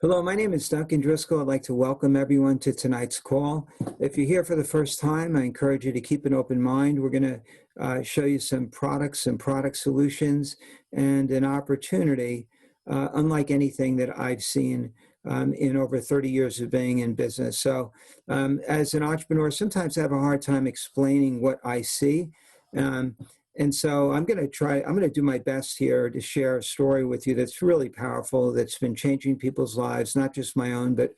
Hello, my name is Duncan Driscoll. I'd like to welcome everyone to tonight's call. If you're here for the first time, I encourage you to keep an open mind. We're going to show you some products and product solutions and an opportunity unlike anything that I've seen in over 30 years of being in business. So as an entrepreneur, sometimes I have a hard time explaining what I see. Um, and so I'm going to do my best here to share a story with you that's really powerful, that's been changing people's lives, not just my own, but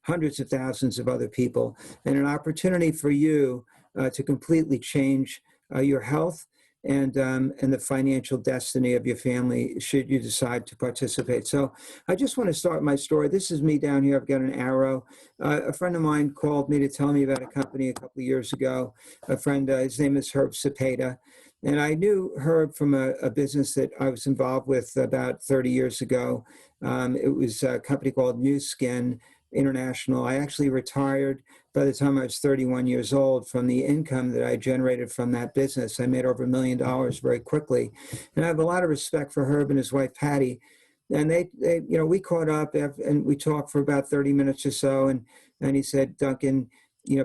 hundreds of thousands of other people, and an opportunity for you to completely change your health and the financial destiny of your family should you decide to participate. So I just want to start my story. This is me down here. I've got an arrow. A friend of mine called me to tell me about a company a couple of years ago. A friend, his name is Herb Cepeda. And I knew Herb from a business that I was involved with about 30 years ago. It was a company called New Skin International. I actually retired by the time I was 31 years old from the income that I generated from that business. I made over $1 million very quickly. And I have a lot of respect for Herb and his wife, Patty. And we caught up and we talked for about 30 minutes or so. And he said, Duncan,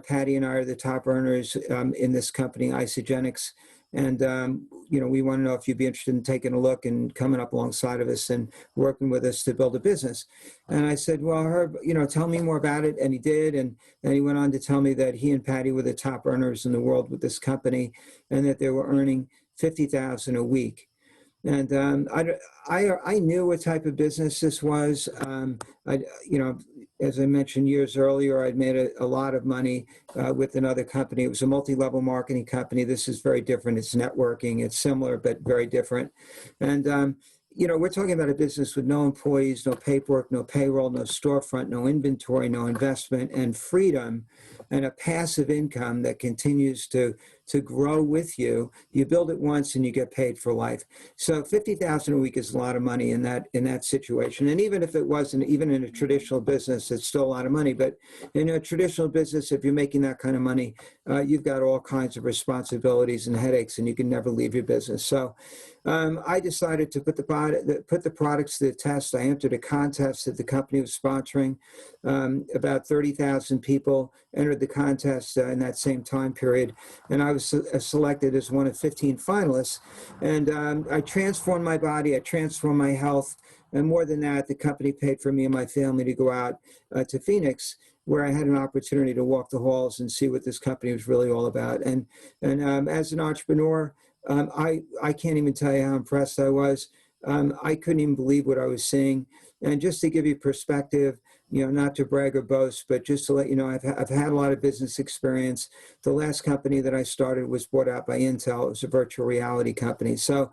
Patty and I are the top earners in this company, Isagenix. And, we want to know if you'd be interested in taking a look and coming up alongside of us and working with us to build a business. And I said, well, Herb, tell me more about it. And he did. And then he went on to tell me that he and Patty were the top earners in the world with this company and that they were earning $50,000 a week. And I knew what type of business this was. As I mentioned years earlier, I'd made a lot of money with another company. It was a multi-level marketing company. This is very different. It's networking. It's similar, but very different. And we're talking about a business with no employees, no paperwork, no payroll, no storefront, no inventory, no investment, and freedom, and a passive income that continues to grow with you. You build it once and you get paid for life. So $50,000 a week is a lot of money in that situation. And even if it wasn't, even in a traditional business, it's still a lot of money. But in a traditional business, if you're making that kind of money, you've got all kinds of responsibilities and headaches, and you can never leave your business. So I decided to put the products to the test. I entered a contest that the company was sponsoring. About 30,000 people entered the contest in that same time period, and I was selected as one of 15 finalists. And I transformed my body, I transformed my health, and more than that, the company paid for me and my family to go out to Phoenix, where I had an opportunity to walk the halls and see what this company was really all about. And as an entrepreneur, I can't even tell you how impressed I was. I couldn't even believe what I was seeing. And just to give you perspective, not to brag or boast, but just to let you know, I've had a lot of business experience. The last company that I started was bought out by Intel. It was a virtual reality company. So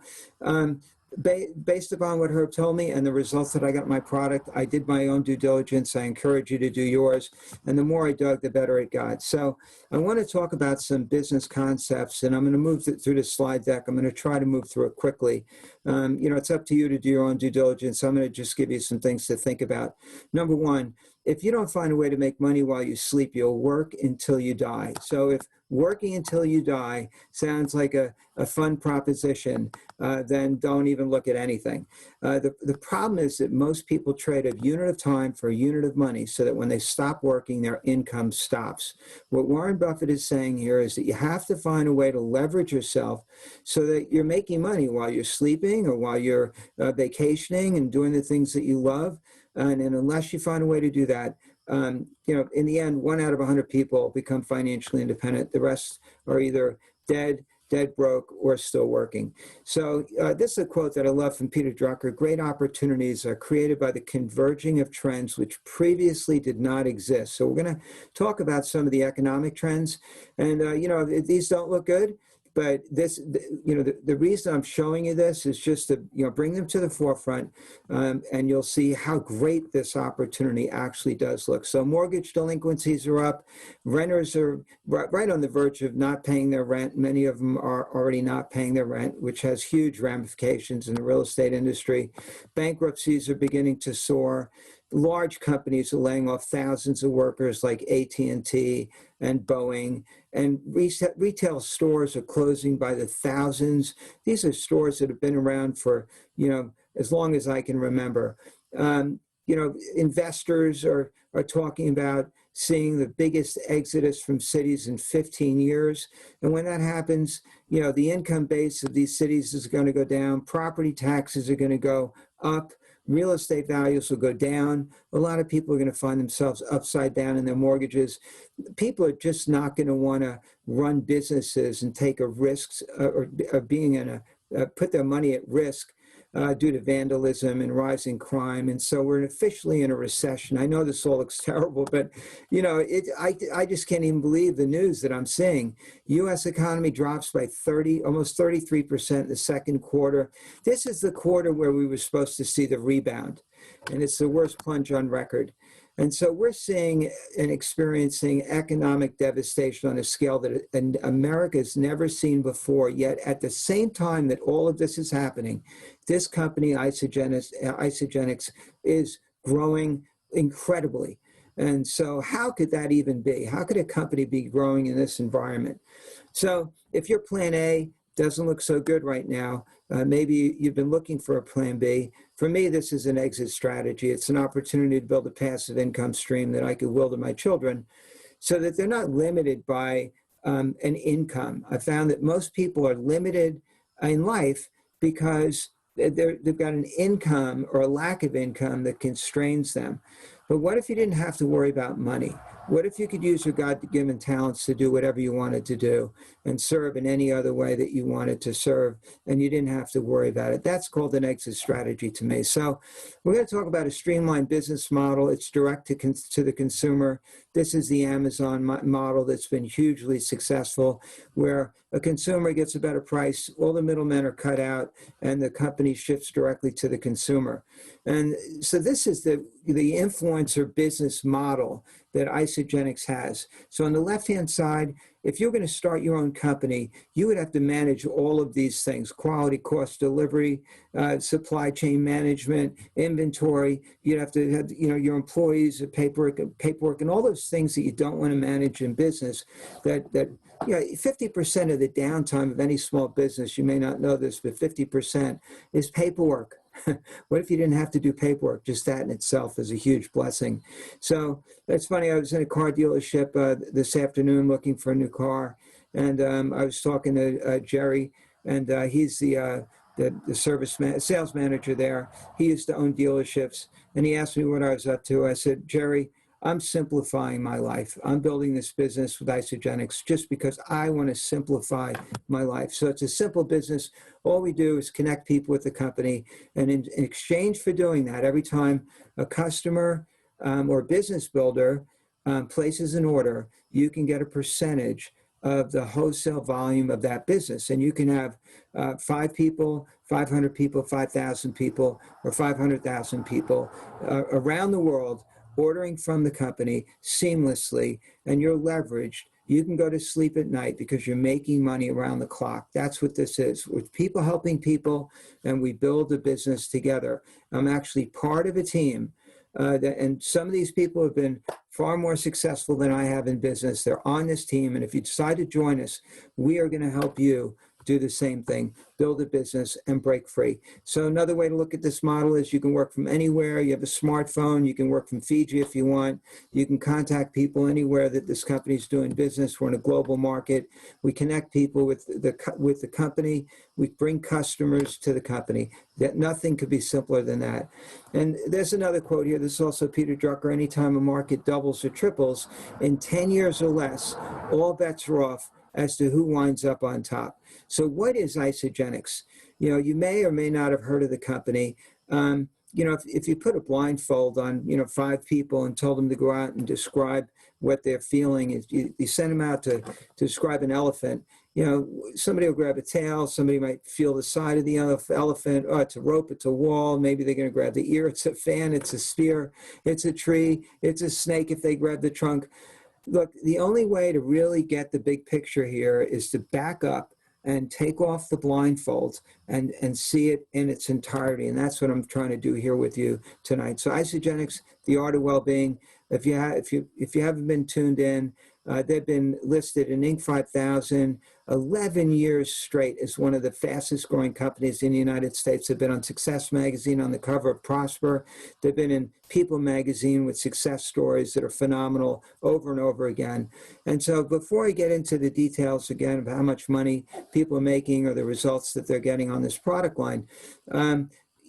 based upon what Herb told me and the results that I got in my product, I did my own due diligence. I encourage you to do yours. And the more I dug, the better it got. So I want to talk about some business concepts, and I'm going to move through the slide deck. I'm going to try to move through it quickly. It's up to you to do your own due diligence. I'm going to just give you some things to think about. Number one, if you don't find a way to make money while you sleep, you'll work until you die. So if working until you die sounds like a fun proposition, then don't even look at anything. The problem is that most people trade a unit of time for a unit of money so that when they stop working, their income stops. What Warren Buffett is saying here is that you have to find a way to leverage yourself so that you're making money while you're sleeping or while you're vacationing and doing the things that you love. And unless you find a way to do that, in the end, 1 out of 100 people become financially independent. The rest are either dead broke, or still working. So this is a quote that I love from Peter Drucker. Great opportunities are created by the converging of trends which previously did not exist. So we're going to talk about some of the economic trends. And, these don't look good. But the reason I'm showing you this is just to, bring them to the forefront, and you'll see how great this opportunity actually does look. So mortgage delinquencies are up. Renters are right on the verge of not paying their rent. Many of them are already not paying their rent, which has huge ramifications in the real estate industry. Bankruptcies are beginning to soar. Large companies are laying off thousands of workers like AT&T and Boeing, and retail stores are closing by the thousands. These are stores that have been around for, as long as I can remember. investors are talking about seeing the biggest exodus from cities in 15 years. And when that happens, the income base of these cities is going to go down. Property taxes are going to go up. Real estate values will go down. A lot of people are going to find themselves upside down in their mortgages. People are just not going to want to run businesses and take a risk or being in put their money at risk due to vandalism and rising crime. And so we're officially in a recession. I know this all looks terrible, but I just can't even believe the news that I'm seeing. U.S. economy drops by almost 33% in the second quarter. This is the quarter where we were supposed to see the rebound, and it's the worst plunge on record. And so we're seeing and experiencing economic devastation on a scale that America's never seen before. Yet at the same time that all of this is happening, this company, Isagenix, is growing incredibly. And so how could that even be? How could a company be growing in this environment? So if your plan A doesn't look so good right now, maybe you've been looking for a plan B. For me, this is an exit strategy. It's an opportunity to build a passive income stream that I could will to my children so that they're not limited by an income. I found that most people are limited in life because they've got an income or a lack of income that constrains them. But what if you didn't have to worry about money? What if you could use your God-given talents to do whatever you wanted to do and serve in any other way that you wanted to serve, and you didn't have to worry about it? That's called an exit strategy to me. So we're going to talk about a streamlined business model. It's direct to the consumer. This is the Amazon model that's been hugely successful, where a consumer gets a better price, all the middlemen are cut out, and the company shifts directly to the consumer. And so this is the influencer business model that Isagenix has. So on the left-hand side, if you're going to start your own company, you would have to manage all of these things: quality, cost, delivery, supply chain management, inventory. You'd have to have, your employees, paperwork, and all those things that you don't want to manage in business. 50% of the downtime of any small business, you may not know this, but 50% is paperwork. What if you didn't have to do paperwork? Just that in itself is a huge blessing. So that's funny. I was in a car dealership this afternoon looking for a new car, and I was talking to Jerry, and he's the sales manager there. He used to own dealerships, and he asked me what I was up to. I said, Jerry, I'm simplifying my life. I'm building this business with Isagenix just because I want to simplify my life. So it's a simple business. All we do is connect people with the company. And in exchange for doing that, every time a customer or business builder places an order, you can get a percentage of the wholesale volume of that business. And you can have 5 people, 500 people, 5,000 people, or 500,000 people around the world ordering from the company seamlessly, and you're leveraged. You can go to sleep at night because you're making money around the clock. That's what this is. With people helping people, and we build a business together. I'm actually part of a team, and some of these people have been far more successful than I have in business. They're on this team, and if you decide to join us, we are going to help you do the same thing, build a business and break free. So another way to look at this model is you can work from anywhere. You have a smartphone. You can work from Fiji if you want. You can contact people anywhere that this company is doing business. We're in a global market. We connect people with the company. We bring customers to the company. That nothing could be simpler than that. And there's another quote here. This is also Peter Drucker. Anytime a market doubles or triples in 10 years or less, all bets are off as to who winds up on top. So what is Isagenix? You may or may not have heard of the company. If you put a blindfold on, 5 people and told them to go out and describe what they're feeling, you send them out to describe an elephant, somebody will grab a tail, somebody might feel the side of the elephant, oh, it's a rope, it's a wall, maybe they're going to grab the ear, it's a fan, it's a spear, it's a tree, it's a snake if they grab the trunk. Look, the only way to really get the big picture here is to back up and take off the blindfolds and see it in its entirety. And that's what I'm trying to do here with you tonight. So Isagenix, the art of well-being. If you haven't been tuned in, They've been listed in Inc. 5000 11 years straight as one of the fastest growing companies in the United States. They've been on Success Magazine on the cover of Prosper. They've been in People Magazine with success stories that are phenomenal over and over again. And so before I get into the details again of how much money people are making or the results that they're getting on this product line,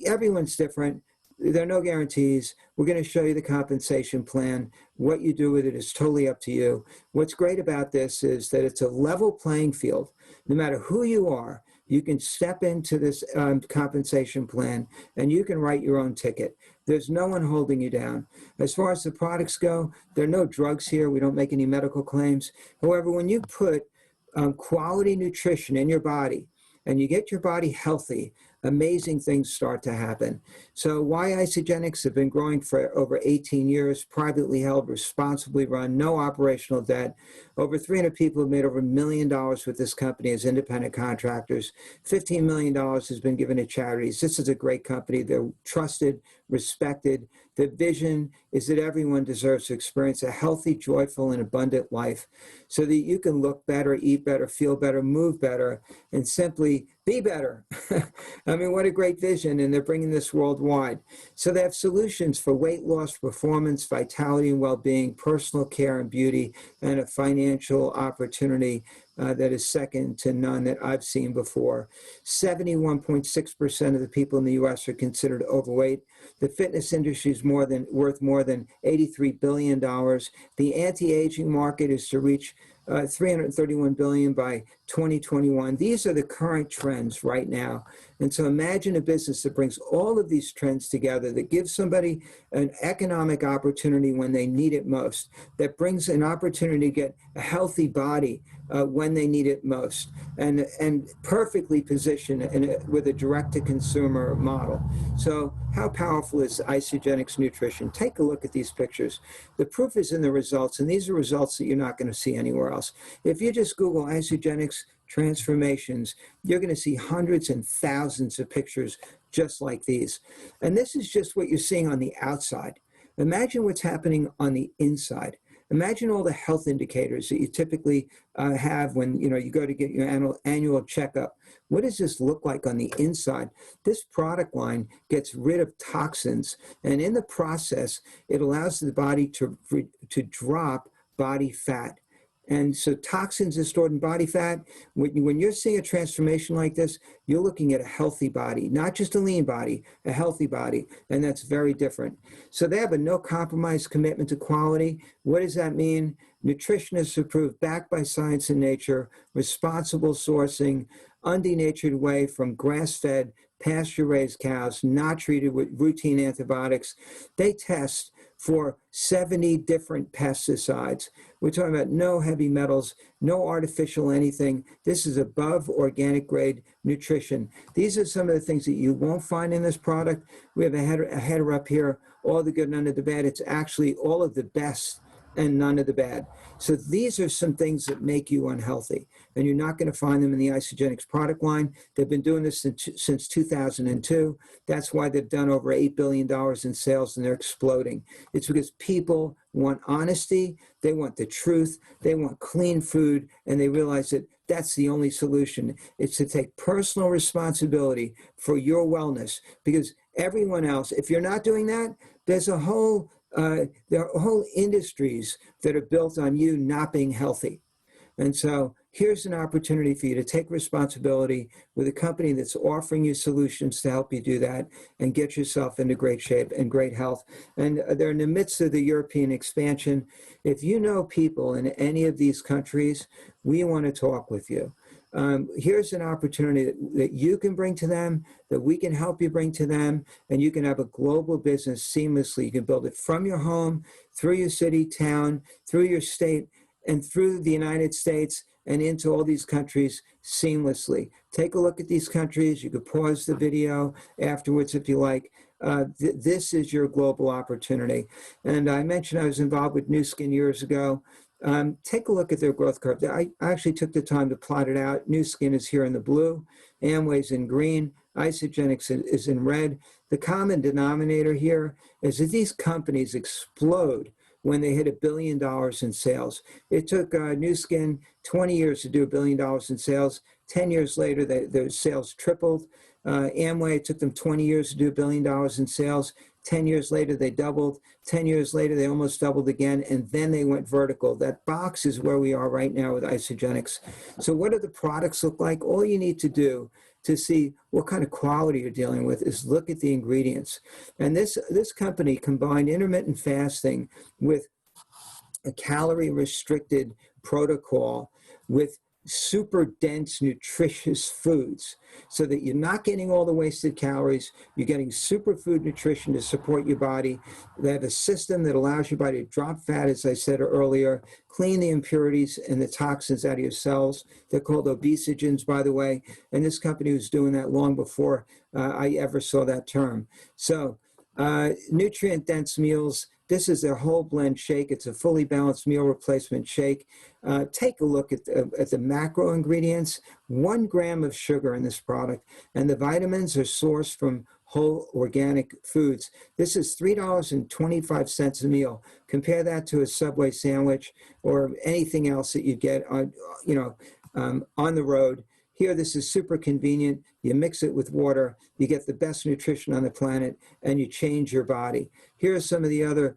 everyone's different. There are no guarantees. We're going to show you the compensation plan. What you do with it is totally up to you. What's great about this is that it's a level playing field. No matter who you are, you can step into this compensation plan and you can write your own ticket. There's no one holding you down. As far as the products go, there are no drugs here. We don't make any medical claims. However, when you put quality nutrition in your body and you get your body healthy, amazing things start to happen. So why Isagenix have been growing for over 18 years, privately held, responsibly run, no operational debt. Over 300 people have made over $1 million with this company as independent contractors. $15 million has been given to charities. This is a great company. They're trusted, respected. The vision is that everyone deserves to experience a healthy, joyful, and abundant life so that you can look better, eat better, feel better, move better, and simply be better. I mean, what a great vision, and they're bringing this worldwide. So they have solutions for weight loss, performance, vitality, and well-being, personal care and beauty, and a financial opportunity that is second to none that I've seen before. 71.6% of the people in the U.S. are considered overweight. The fitness industry is worth more than $83 billion. The anti-aging market is to reach $331 billion by 2021. These are the current trends right now. And so imagine a business that brings all of these trends together, that gives somebody an economic opportunity when they need it most, that brings an opportunity to get a healthy body when they need it most, and perfectly positioned with a direct-to-consumer model. So how powerful is Isagenix Nutrition? Take a look at these pictures. The proof is in the results, and these are results that you're not going to see anywhere else. If you just Google Isagenix transformations, you're going to see hundreds and thousands of pictures just like these. And this is just what you're seeing on the outside. Imagine what's happening on the inside. Imagine all the health indicators that you typically have when you go to get your annual checkup. What does this look like on the inside? This product line gets rid of toxins, and in the process, it allows the body to drop body fat. And so toxins are stored in body fat. When you're seeing a transformation like this, you're looking at a healthy body, not just a lean body, a healthy body, and that's very different. So they have a no compromise commitment to quality. What does that mean? Nutritionists approved, backed by science and nature, responsible sourcing, undenatured whey from grass-fed, pasture-raised cows, not treated with routine antibiotics. They test for 70 different pesticides. We're talking about no heavy metals, no artificial anything. This is above organic grade nutrition. These are some of the things that you won't find in this product. We have a header up here, all the good, none of the bad. It's actually all of the best and none of the bad. So these are some things that make you unhealthy, and you're not going to find them in the Isagenix product line. They've been doing this since 2002. That's why they've done over $8 billion in sales, and they're exploding. It's because people want honesty, they want the truth, they want clean food, and they realize that that's the only solution. It's to take personal responsibility for your wellness, because everyone else, if you're not doing that, there's a whole there are whole industries that are built on you not being healthy. And so here's an opportunity for you to take responsibility with a company that's offering you solutions to help you do that and get yourself into great shape and great health. And they're in the midst of the European expansion. If you know people in any of these countries, we want to talk with you. Here's an opportunity that you can bring to them, that we can help you bring to them, and you can have a global business seamlessly. You can build it from your home, through your city, town, through your state, and through the United States and into all these countries seamlessly. Take a look at these countries. You could pause the video afterwards if you like. This is your global opportunity. And I mentioned I was involved with Nu Skin years ago. Take a look at their growth curve. I actually took the time to plot it out. Nu Skin is here in the blue, Amway's in green, Isagenix is in red. The common denominator here is that these companies explode when they hit $1 billion in sales. It took Nu Skin 20 years to do $1 billion in sales. 10 years later, their sales tripled. Amway, it took them 20 years to do $1 billion in sales. 10 years later, they doubled. 10 years later, they almost doubled again, and then they went vertical. That box is where we are right now with Isagenix. So what do the products look like? All you need to do to see what kind of quality you're dealing with is look at the ingredients. And this company combined intermittent fasting with a calorie-restricted protocol with super dense, nutritious foods so that you're not getting all the wasted calories. You're getting superfood nutrition to support your body. They have a system that allows your body to drop fat, as I said earlier, clean the impurities and the toxins out of your cells. They're called obesogens, by the way. And this company was doing that long before I ever saw that term. So nutrient-dense meals. This is their whole blend shake. It's a fully balanced meal replacement shake. Take a look at the macro ingredients. 1 gram of sugar in this product, and the vitamins are sourced from whole organic foods. This is $3.25 a meal. Compare that to a Subway sandwich or anything else that you get on, on the road. Here, this is super convenient. You mix it with water, you get the best nutrition on the planet, and you change your body. Here are some of the other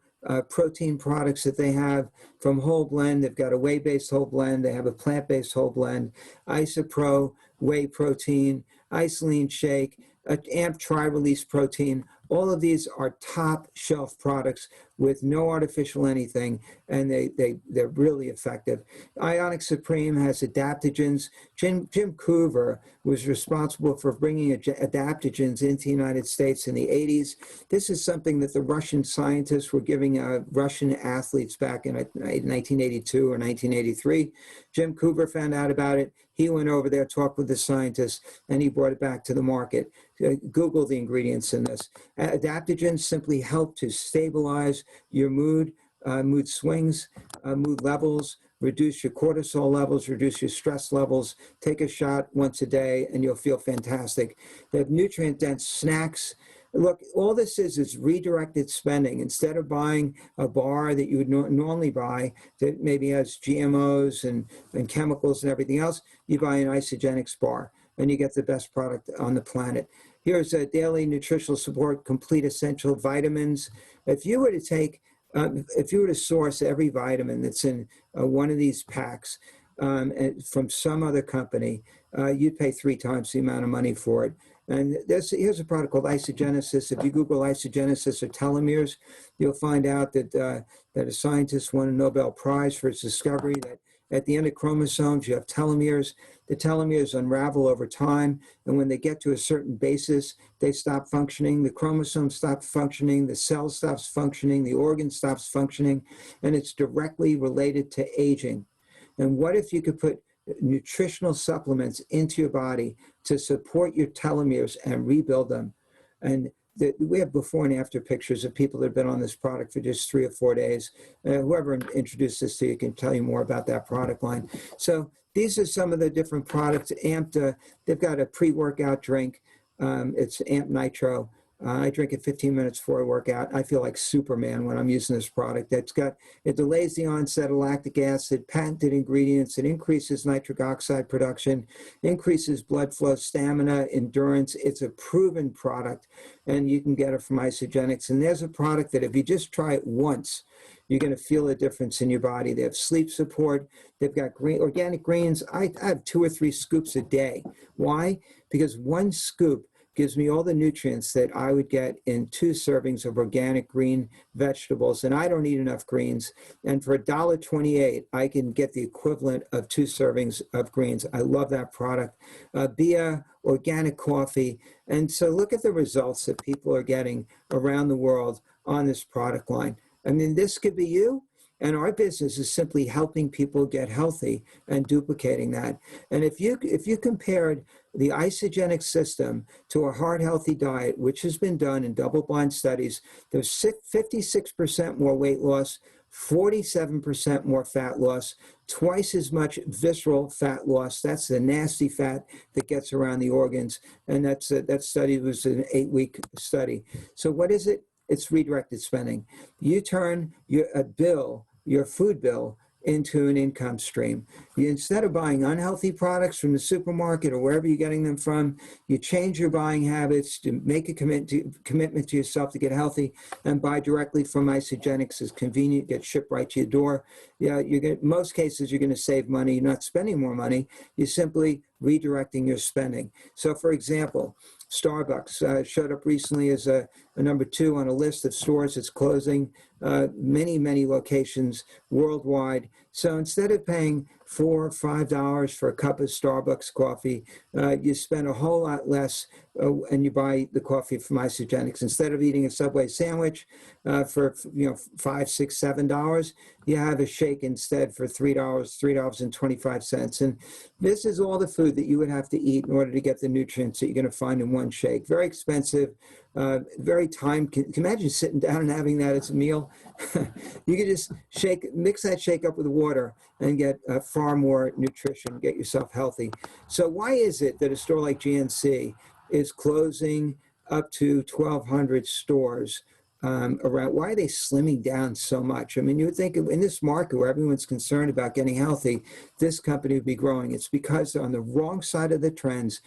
protein products that they have from Whole Blend. They've got a whey-based whole blend. They have a plant-based whole blend, Isopro, whey protein, Isoline shake, AMP Tri-Release protein. All of these are top shelf products with no artificial anything, and they're really effective. Ionic Supreme has adaptogens. Jim Coover was responsible for bringing adaptogens into the United States in the 80s. This is something that the Russian scientists were giving Russian athletes back in 1982 or 1983. Jim Coover found out about it. He went over there, talked with the scientists, and he brought it back to the market. Google the ingredients in this. Adaptogens simply help to stabilize your mood, mood swings, mood levels, reduce your cortisol levels, reduce your stress levels. Take a shot once a day and you'll feel fantastic. They have nutrient-dense snacks. Look, all this is redirected spending. Instead of buying a bar that you would normally buy that maybe has GMOs and chemicals and everything else, you buy an Isagenix bar and you get the best product on the planet. Here's a daily nutritional support, complete essential vitamins. If you were to take, if you were to source every vitamin that's in one of these packs from some other company, you'd pay 3 times the amount of money for it. And here's a product called Isagenesis. If you Google Isagenesis or telomeres, you'll find out that that a scientist won a Nobel Prize for his discovery that at the end of chromosomes, you have telomeres. The telomeres unravel over time, and when they get to a certain basis, they stop functioning. The chromosome stops functioning, the cell stops functioning, the organ stops functioning, and it's directly related to aging. And what if you could put nutritional supplements into your body to support your telomeres and rebuild them? And we have before and after pictures of people that have been on this product for just 3 or 4 days. Whoever introduced this to you can tell you more about that product line. So these are some of the different products. Amped, they've got a pre-workout drink. It's Amp Nitro. I drink it 15 minutes before I work out. I feel like Superman when I'm using this product. It delays the onset of lactic acid, patented ingredients. It increases nitric oxide production, increases blood flow, stamina, endurance. It's a proven product, and you can get it from Isagenix. And there's a product that if you just try it once, you're going to feel a difference in your body. They have sleep support. They've got organic greens. I have 2 or 3 scoops a day. Why? Because 1 scoop gives me all the nutrients that I would get in 2 servings of organic green vegetables, and I don't eat enough greens. And for $1.28, I can get the equivalent of 2 servings of greens. I love that product. Bia, organic coffee. And so look at the results that people are getting around the world on this product line. I mean, this could be you. And our business is simply helping people get healthy and duplicating that. And if you compared the Isagenix system to a heart-healthy diet, which has been done in double-blind studies, there's 56% more weight loss, 47% more fat loss, twice as much visceral fat loss. That's the nasty fat that gets around the organs. And that study was an 8-week study. So what is it? It's redirected spending. You turn your food bill, into an income stream. Instead of buying unhealthy products from the supermarket or wherever you're getting them from, you change your buying habits to make a commitment to yourself to get healthy and buy directly from Isagenix. It's convenient, get shipped right to your door. Yeah, most cases you're going to save money. You're not spending more money. You're simply redirecting your spending. So, for example, Starbucks showed up recently as a number 2 on a list of stores that's closing, many locations worldwide. So instead of paying $4 or $5 for a cup of Starbucks coffee, you spend a whole lot less and you buy the coffee from Isagenix. Instead of eating a Subway sandwich for $5, $6, $7, you have a shake instead for $3.25. And this is all the food that you would have to eat in order to get the nutrients that you're going to find in one shake. Very expensive, very time. Can you imagine sitting down and having that as a meal? You could just mix that shake up with water and get far more nutrition, get yourself healthy. So why is it that a store like GNC is closing up to 1,200 stores around? Why are they slimming down so much? I mean, you would think in this market where everyone's concerned about getting healthy, this company would be growing. It's because they're on the wrong side of the trends.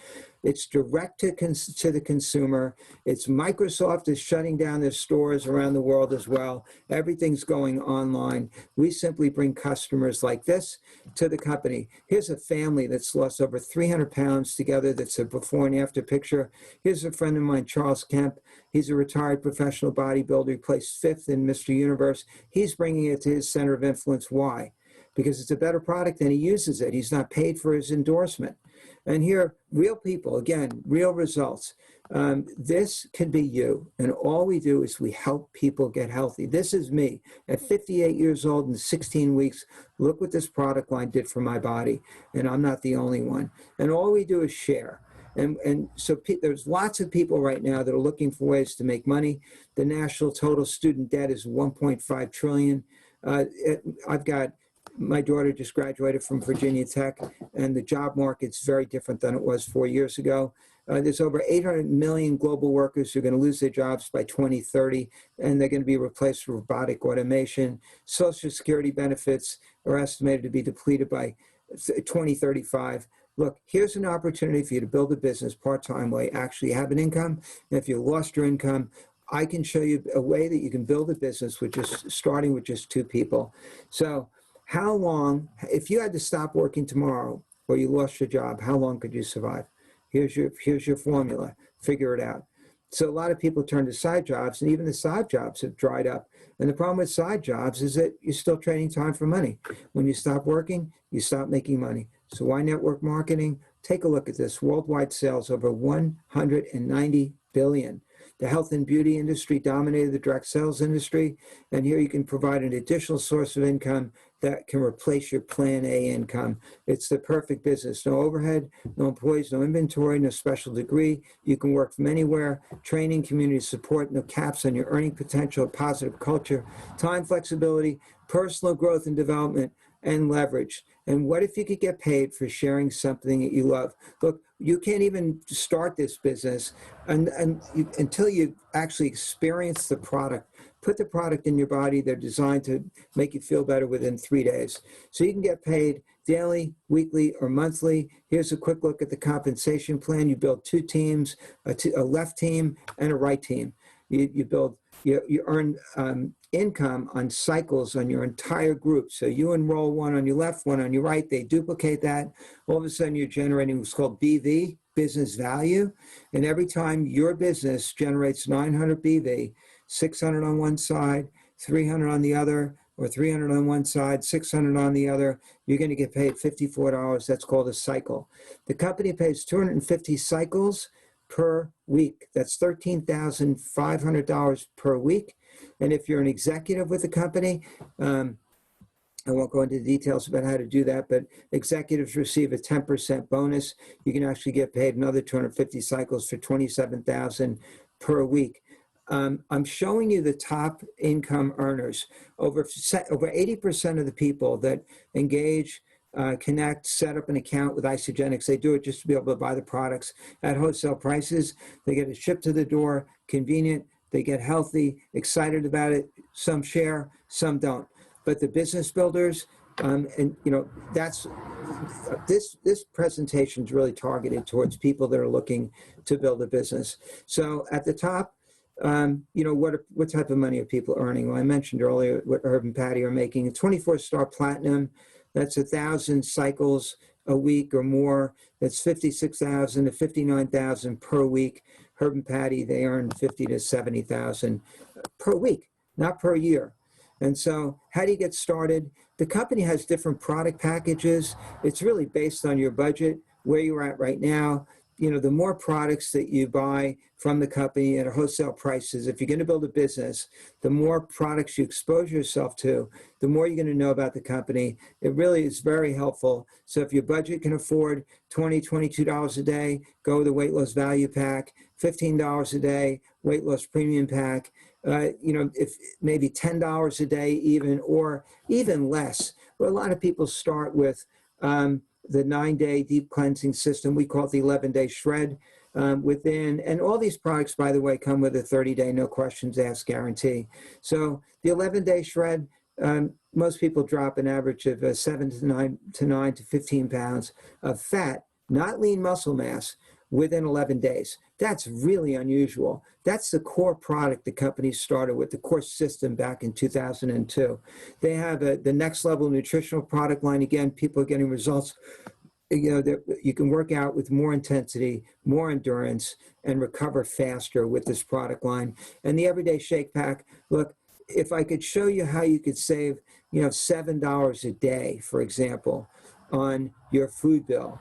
It's direct to the consumer. It's Microsoft is shutting down their stores around the world as well. Everything's going online. We simply bring customers like this to the company. Here's a family that's lost over 300 pounds together. That's a before and after picture. Here's a friend of mine, Charles Kemp. He's a retired professional bodybuilder. He placed 5th in Mr. Universe. He's bringing it to his center of influence. Why? Because it's a better product and he uses it. He's not paid for his endorsement. And here, real people, again, real results. This can be you. And all we do is we help people get healthy. This is me. At 58 years old and 16 weeks, look what this product line did for my body. And I'm not the only one. And all we do is share. And so there's lots of people right now that are looking for ways to make money. The national total student debt is $1.5 trillion. I've got my daughter just graduated from Virginia Tech, and the job market's very different than it was 4 years ago. There's over 800 million global workers who are going to lose their jobs by 2030, and they're going to be replaced with robotic automation. Social Security benefits are estimated to be depleted by 2035. Look, here's an opportunity for you to build a business part-time while you actually have an income. And if you lost your income, I can show you a way that you can build a business with just starting with just 2 people. So how long, if you had to stop working tomorrow or you lost your job, how long could you survive? Here's your formula. Figure it out. So a lot of people turn to side jobs, and even the side jobs have dried up. And the problem with side jobs is that you're still trading time for money. When you stop working, you stop making money. So why network marketing? Take a look at this. Worldwide sales over $190 billion. The health and beauty industry dominated the direct sales industry, and here you can provide an additional source of income that can replace your Plan A income. It's the perfect business. No overhead, no employees, no inventory, no special degree. You can work from anywhere. Training, community support, no caps on your earning potential, positive culture, time flexibility, personal growth and development, and leverage. And what if you could get paid for sharing something that you love? Look, you can't even start this business until you actually experience the product. Put the product in your body. They're designed to make you feel better within 3 days. So you can get paid daily, weekly, or monthly. Here's a quick look at the compensation plan. You build 2 teams, a left team and a right team. You earn income on cycles on your entire group. So you enroll one on your left, one on your right. They duplicate that. All of a sudden, you're generating what's called BV, business value. And every time your business generates 900 BV, 600 on one side, 300 on the other, or 300 on one side, 600 on the other, you're going to get paid $54. That's called a cycle. The company pays 250 cycles per week. That's $13,500 per week. And if you're an executive with the company, I won't go into the details about how to do that, but executives receive a 10% bonus. You can actually get paid another 250 cycles for $27,000 per week. I'm showing you the top income earners. Over 80% of the people that engage, connect, set up an account with Isagenix, they do it just to be able to buy the products at wholesale prices. They get it shipped to the door, convenient, they get healthy, excited about it. Some share, some don't. But the business builders, and that's this presentation is really targeted towards people that are looking to build a business. So at the top, what type of money are people earning? Well, I mentioned earlier what Herb and Patty are making. A 24-star platinum, that's 1,000 cycles a week or more. That's 56,000 to 59,000 per week. Herb and Patty, they earn 50 to 70,000 per week, not per year. And so how do you get started? The company has different product packages. It's really based on your budget, where you're at right now. The more products that you buy from the company at wholesale prices, if you're going to build a business, the more products you expose yourself to, the more you're going to know about the company. It really is very helpful. So if your budget can afford $20, $22 a day, go with the weight loss value pack, $15 a day, weight loss premium pack, if maybe $10 a day even, or even less. But a lot of people start with the 9-day deep cleansing system. We call it the 11-day shred and all these products, by the way, come with a 30-day no questions asked guarantee. So the 11-day shred, most people drop an average of 7 to 9 to 15 pounds of fat, not lean muscle mass, within 11 days. That's really unusual. That's the core product the company started with, the core system back in 2002. They have the next level nutritional product line. Again, people are getting results. You can work out with more intensity, more endurance, and recover faster with this product line. And the Everyday Shake Pack, look, if I could show you how you could save, $7 a day, for example, on your food bill,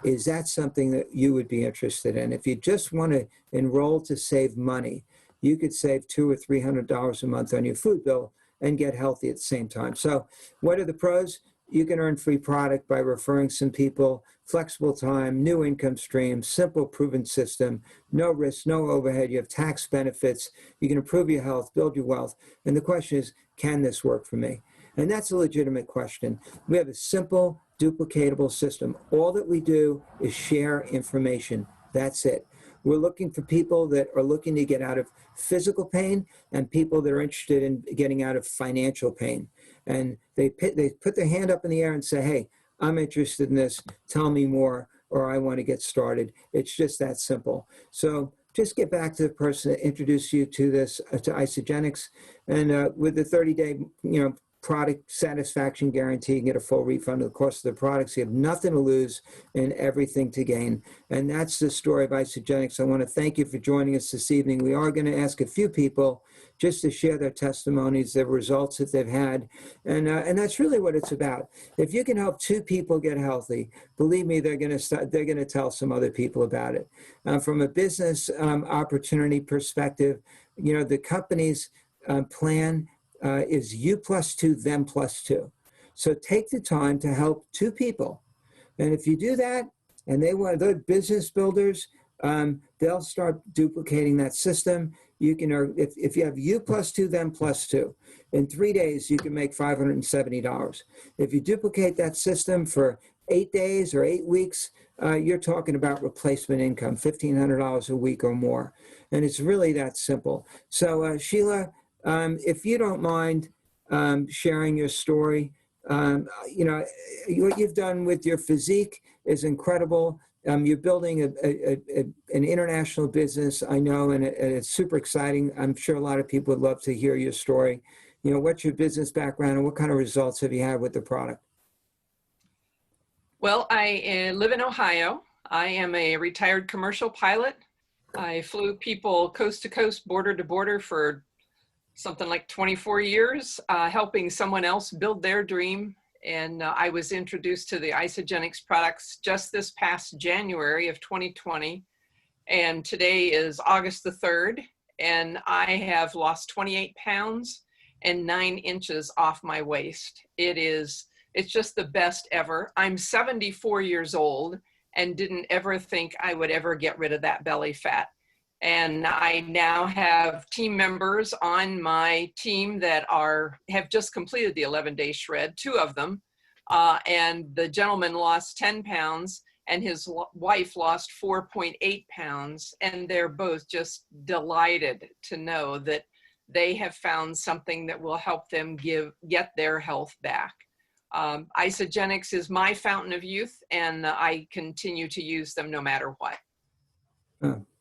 is that something that you would be interested in? If you just want to enroll to save money, you could save $200 or $300 a month on your food bill and get healthy at the same time. So what are the pros? You can earn free product by referring some people, flexible time, new income stream, simple proven system, no risk, no overhead. You have tax benefits. You can improve your health, build your wealth. And the question is, can this work for me? And that's a legitimate question. We have a simple, duplicatable system. All that we do is share information. That's it. We're looking for people that are looking to get out of physical pain and people that are interested in getting out of financial pain. And they put their hand up in the air and say, hey, I'm interested in this. Tell me more, or I want to get started. It's just that simple. So just get back to the person that introduced you to this, to Isagenix. And with the 30-day, product satisfaction guarantee, you can get a full refund of the cost of the products. You have nothing to lose and everything to gain. And that's the story of Isagenix. I want to thank you for joining us this evening. We are going to ask a few people just to share their testimonies, their results that they've had. And that's really what it's about. If you can help 2 people get healthy, believe me, they're going to tell some other people about it. From a business opportunity perspective, the company's plan is you plus 2, them plus 2. So take the time to help 2 people. And if you do that, and they're business builders, they'll start duplicating that system. You can earn, if you have you plus 2, them plus 2, in 3 days, you can make $570. If you duplicate that system for 8 days or 8 weeks, you're talking about replacement income, $1,500 a week or more. And it's really that simple. So Sheila, if you don't mind sharing your story, what you've done with your physique is incredible. You're building an international business, I know, and it's super exciting. I'm sure a lot of people would love to hear your story. What's your business background and what kind of results have you had with the product? Well, I live in Ohio. I am a retired commercial pilot. I flew people coast to coast, border to border for something like 24 years, helping someone else build their dream. And I was introduced to the Isagenix products just this past January of 2020. And today is August the 3rd. And I have lost 28 pounds and 9 inches off my waist. It's just the best ever. I'm 74 years old and didn't ever think I would ever get rid of that belly fat. And I now have team members on my team that have just completed the 11-day shred, 2 of them. And the gentleman lost 10 pounds and his wife lost 4.8 pounds. And they're both just delighted to know that they have found something that will help them get their health back. Isagenix is my fountain of youth, and I continue to use them no matter what.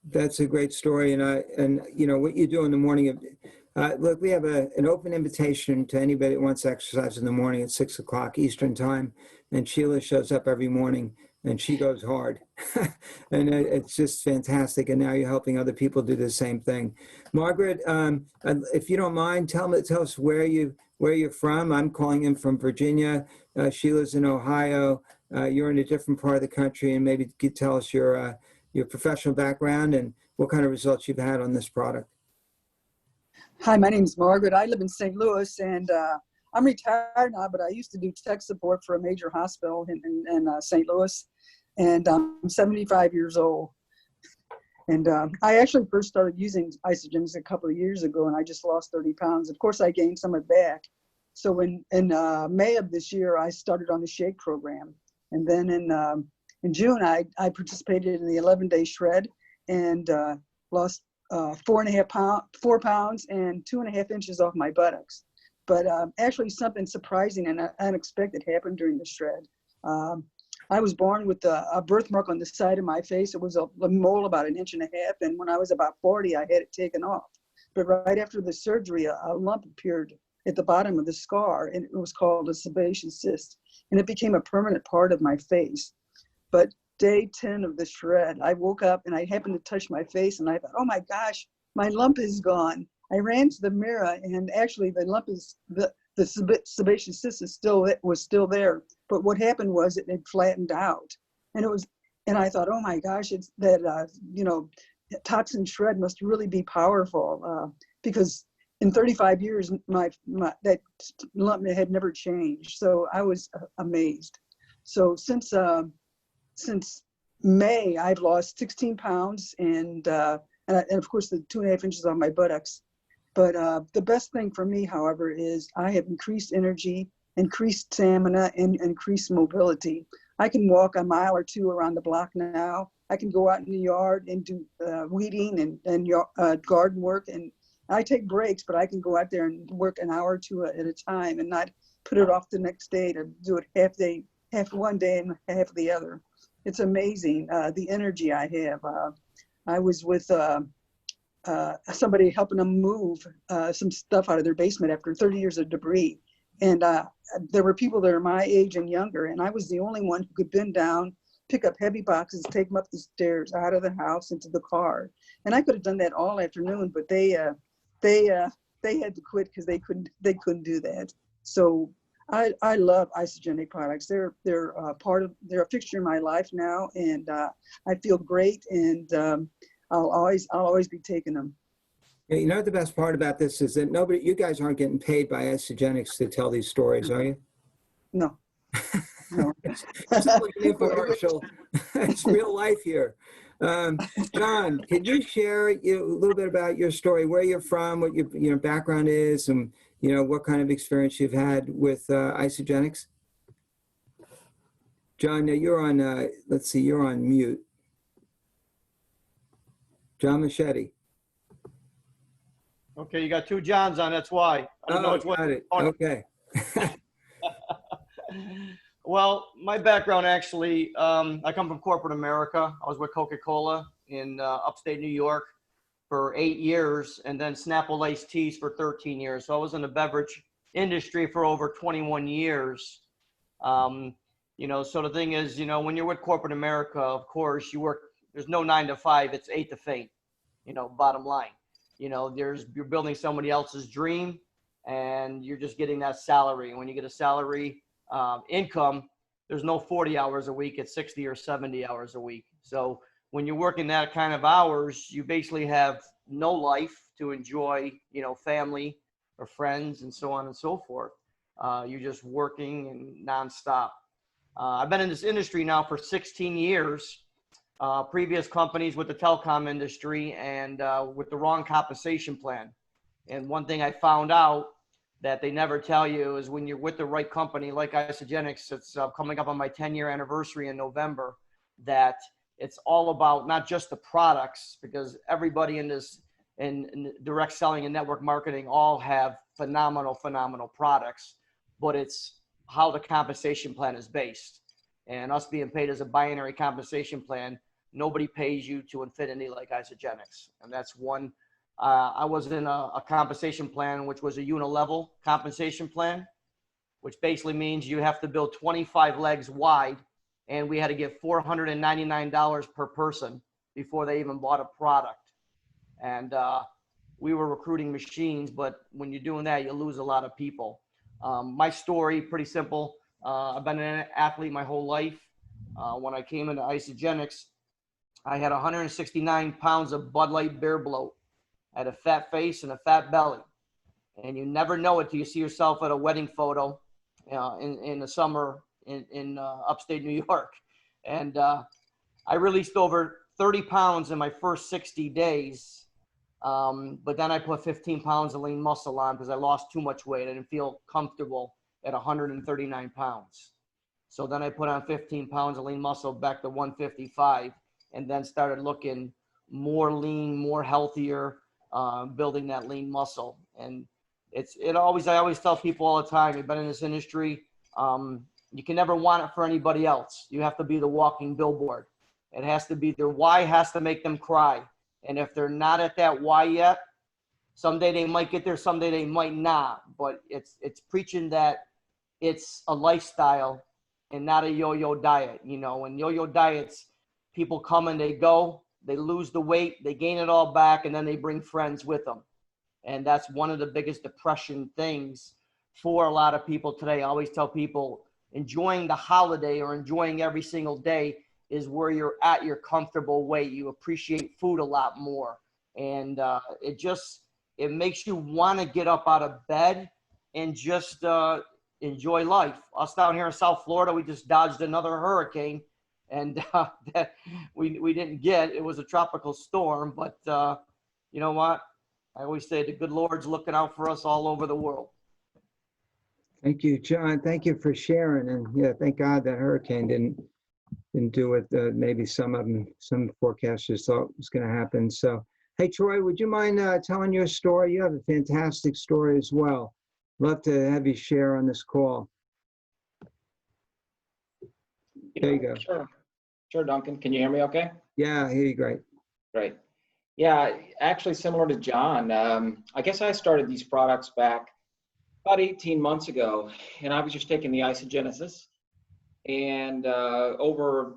That's a great story, and you know what you do in the morning. Look, we have an open invitation to anybody that wants to exercise in the morning at 6 o'clock Eastern time, and Sheila shows up every morning, and she goes hard, and it's just fantastic. And now you're helping other people do the same thing. Margaret, if you don't mind, tell us where you're from. I'm calling in from Virginia. Sheila's in Ohio. You're in a different part of the country, and maybe you could tell us your professional background and what kind of results you've had on this product. Hi, my name is Margaret. I live in St. Louis, and I'm retired now, but I used to do tech support for a major hospital in St. Louis, and I'm 75 years old. And I actually first started using Isagenix a couple of years ago, and I just lost 30 pounds. Of course, I gained some of it back. So in May of this year, I started on the shake program. And then in June, I participated in the 11-day shred and lost 4 pounds and 2.5 inches off my buttocks. But actually something surprising and unexpected happened during the shred. I was born with a birthmark on the side of my face. It was a mole about 1.5 inches. And when I was about 40, I had it taken off. But right after the surgery, a lump appeared at the bottom of the scar, and it was called a sebaceous cyst. And it became a permanent part of my face. But day 10 of the shred, I woke up and I happened to touch my face, and I thought, oh my gosh, my lump is gone. I ran to the mirror, and actually the lump the sebaceous cyst was still there. But what happened was it had flattened out, and I thought, oh my gosh, it's that toxin shred must really be powerful, because in 35 years that lump had never changed. So I was amazed. So since May, I've lost 16 pounds and of course the 2.5 inches on my buttocks. But the best thing for me, however, is I have increased energy, increased stamina, and increased mobility. I can walk a mile or two around the block now. I can go out in the yard and do weeding and garden work. And I take breaks, but I can go out there and work an hour or two at a time and not put it off the next day to do it half one day and half the other. It's amazing, the energy I have. I was with somebody helping them move some stuff out of their basement after 30 years of debris. And there were people that are my age and younger, and I was the only one who could bend down, pick up heavy boxes, take them up the stairs, out of the house, into the car. And I could have done that all afternoon, but they had to quit because they couldn't do that. So I love Isagenix products. They're a fixture in my life now, and I feel great, and I'll always be taking them. Yeah, you know what the best part about this is that you guys aren't getting paid by Isagenix to tell these stories, are you? No. No. It's not like an infomercial. It's real life here. John, can you share a little bit about your story, where you're from, what your background is, and what kind of experience you've had with Isagenix? John, you're on. Let's see, you're on mute. John Machete. Okay, you got two Johns on. That's why. I don't know which one. Got it. Okay. Well, my background actually, I come from corporate America. I was with Coca-Cola in upstate New York for 8 years, and then Snapple Iced Teas for 13 years. So I was in the beverage industry for over 21 years. So the thing is, when you're with corporate America, of course, you work. There's no 9 to 5. It's 8 to faint. Bottom line. You're building somebody else's dream, and you're just getting that salary. And when you get a salary income, there's no 40 hours a week. It's 60 or 70 hours a week. So when you're working that kind of hours, you basically have no life to enjoy, family or friends and so on and so forth. You're just working and nonstop. I've been in this industry now for 16 years. Previous companies with the telecom industry and with the wrong compensation plan. And one thing I found out that they never tell you is when you're with the right company like Isagenix, it's coming up on my 10-year anniversary in November. that it's all about not just the products, because everybody in this in direct selling and network marketing all have phenomenal products, but it's how the compensation plan is based. And us being paid as a binary compensation plan, nobody pays you to infinity like Isagenix. And that's one. I was in a compensation plan, which was a unilevel compensation plan, which basically means you have to build 25 legs wide, and we had to give $499 per person before they even bought a product. And we were recruiting machines, but when you're doing that, you lose a lot of people. My story, pretty simple. I've been an athlete my whole life. When I came into Isagenix, I had 169 pounds of Bud Light beer bloat. I had a fat face and a fat belly. And you never know it till you see yourself at a wedding photo in the summer in upstate New York. And I released over 30 pounds in my first 60 days. But then I put 15 pounds of lean muscle on because I lost too much weight. I didn't feel comfortable at 139 pounds. So then I put on 15 pounds of lean muscle back to 155, and then started looking more lean, more healthier, building that lean muscle. And I always tell people all the time, you've been in this industry, you can never want it for anybody else. You have to be the walking billboard. It has to be, their why has to make them cry. And if they're not at that why yet, someday they might get there, someday they might not. But it's preaching that it's a lifestyle and not a yo-yo diet. You know, and yo-yo diets, people come and they go, they lose the weight, they gain it all back, and then they bring friends with them. And that's one of the biggest depression things for a lot of people today. I always tell people, enjoying the holiday or enjoying every single day is where you're at your comfortable weight. You appreciate food a lot more. And it makes you want to get up out of bed and just enjoy life. Us down here in South Florida, we just dodged another hurricane, and that we didn't get. It was a tropical storm, but you know what? I always say the good Lord's looking out for us all over the world. Thank you, John. Thank you for sharing. And yeah, thank God that hurricane didn't do what maybe some forecasters thought was going to happen. So, hey, Troy, would you mind telling your story? You have a fantastic story as well. Love to have you share on this call. There you go. Sure, Duncan. Can you hear me okay? Yeah, I hear you great. Great. Yeah, actually similar to John. I guess I started these products back about 18 months ago, and I was just taking the Isagenesis. And over,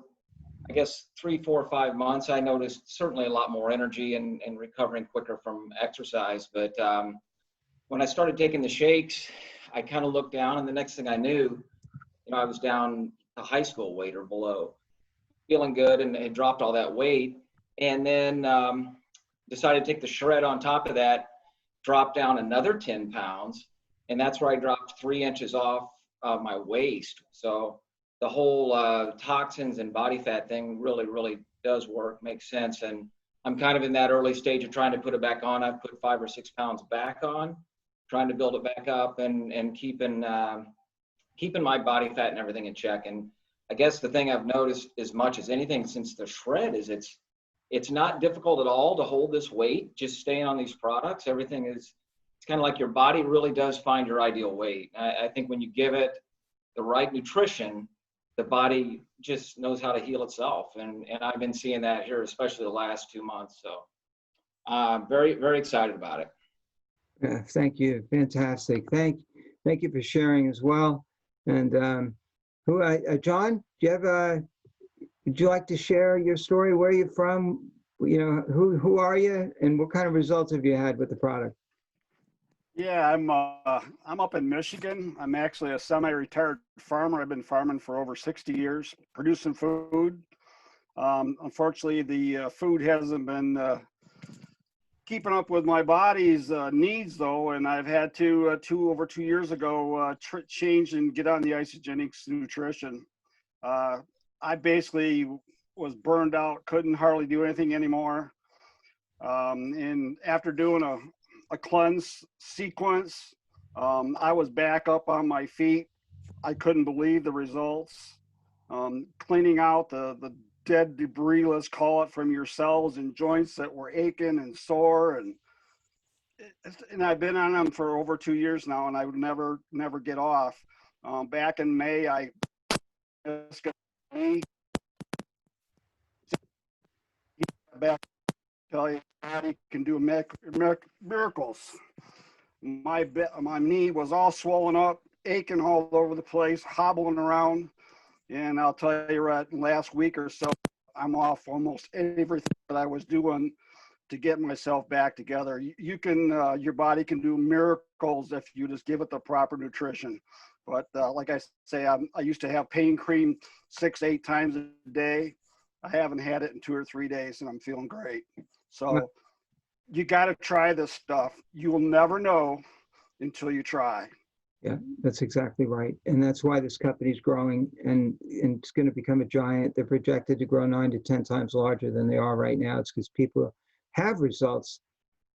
I guess, 3, 4, 5 months, I noticed certainly a lot more energy and recovering quicker from exercise. But when I started taking the shakes, I kind of looked down, and the next thing I knew, I was down to high school weight or below, feeling good, and had dropped all that weight. And then decided to take the shred on top of that, dropped down another 10 pounds. And that's where I dropped 3 inches off my waist. So the whole toxins and body fat thing really does work, makes sense. And I'm kind of in that early stage of trying to put it back on. I've put 5 or 6 pounds back on, trying to build it back up and keeping my body fat and everything in check. And I guess the thing I've noticed as much as anything since the shred is it's not difficult at all to hold this weight, just staying on these products. Everything is, it's kind of like your body really does find your ideal weight. I think when you give it the right nutrition, the body just knows how to heal itself. And I've been seeing that here, especially the last 2 months. So very, very excited about it. Yeah, thank you. Fantastic. Thank you for sharing as well. And John, would you like to share your story? Where are you from? Who are you, and what kind of results have you had with the product? Yeah, I'm up in Michigan. I'm actually a semi-retired farmer. I've been farming for over 60 years, producing food. Unfortunately, the food hasn't been keeping up with my body's needs, though, and I've had to over 2 years ago change and get on the Isagenix nutrition. I basically was burned out, couldn't hardly do anything anymore. And after doing a cleanse sequence, I was back up on my feet. I couldn't believe the results. Cleaning out the dead debris, let's call it, from your cells and joints that were aching and sore. And I've been on them for over 2 years now, and I would never get off. Back in May, I just got back. Tell you, body can do miracles. My knee was all swollen up, aching all over the place, hobbling around. And I'll tell you right, last week or so, I'm off almost everything that I was doing to get myself back together. You can, your body can do miracles if you just give it the proper nutrition. But like I say, I used to have pain cream 6-8 times a day. I haven't had it in 2 or 3 days, and I'm feeling great. So you got to try this stuff. You will never know until you try. Yeah, that's exactly right. And that's why this company's growing, and it's going to become a giant. They're projected to grow 9 to 10 times larger than they are right now. It's because people have results,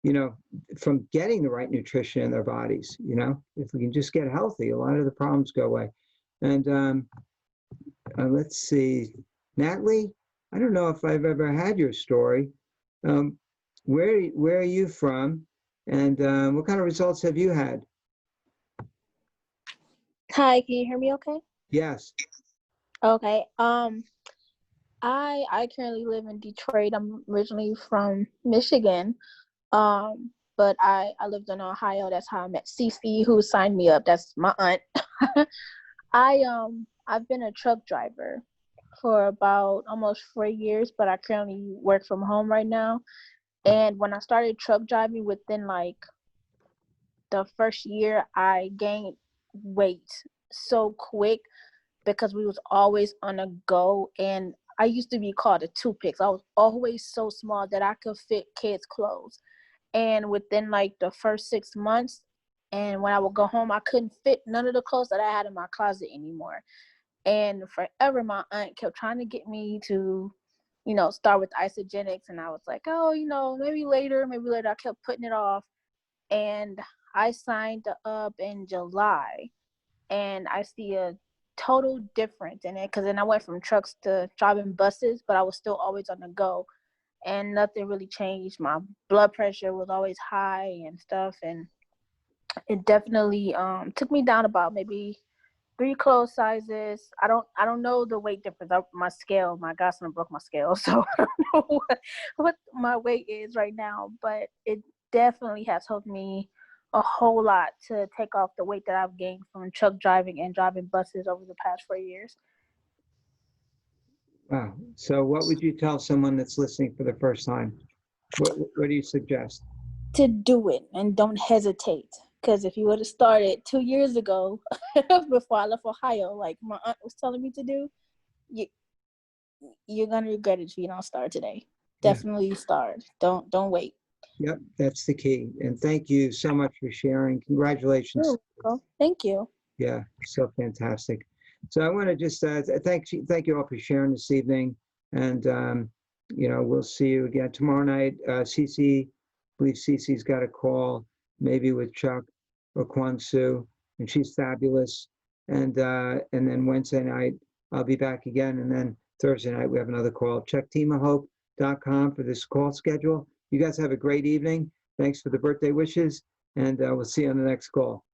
you know, from getting the right nutrition in their bodies. You know, if we can just get healthy, a lot of the problems go away. And let's see, Natalie, I don't know if I've ever had your story. Where are you from, and what kind of results have you had? Hi, can you hear me okay? Yes. Okay. I currently live in Detroit. I'm originally from Michigan. But I lived in Ohio. That's how I met Cece, who signed me up. That's my aunt. I've been a truck driver for about almost 4 years, but I currently work from home right now. And when I started truck driving, within like the first year, I gained weight so quick because we was always on a go. And I used to be called a toothpick. I was always so small that I could fit kids' clothes. And within like the first 6 months, and when I would go home, I couldn't fit none of the clothes that I had in my closet anymore. And forever, my aunt kept trying to get me to, you know, start with Isogenics. And I was like, oh, you know, maybe later. I kept putting it off. And I signed up in July, and I see a total difference in it, because then I went from trucks to driving buses, but I was still always on the go, and nothing really changed. My blood pressure was always high and stuff, and it definitely took me down about maybe 3 clothes sizes. I don't know the weight difference. My scale, my godson broke my scale, so I don't know what my weight is right now, but it definitely has helped me a whole lot to take off the weight that I've gained from truck driving and driving buses over the past 4 years. Wow. So what would you tell someone that's listening for the first time? What do you suggest? To do it and don't hesitate. Because if you would have started 2 years ago, before I left Ohio, like my aunt was telling me to do, you're gonna regret it if you don't start today. Definitely start. Don't wait. Yep, that's the key. And thank you so much for sharing. Congratulations. You're welcome. Thank you. Yeah, so fantastic. So I want to just thank you all for sharing this evening. And, you know, we'll see you again tomorrow night. Cece, I believe Cece's got a call, maybe with Chuck or Kwansu, and she's fabulous. And then Wednesday night, I'll be back again. And then Thursday night, we have another call. Check teamofhope.com for this call schedule. You guys have a great evening. Thanks for the birthday wishes, and we'll see you on the next call.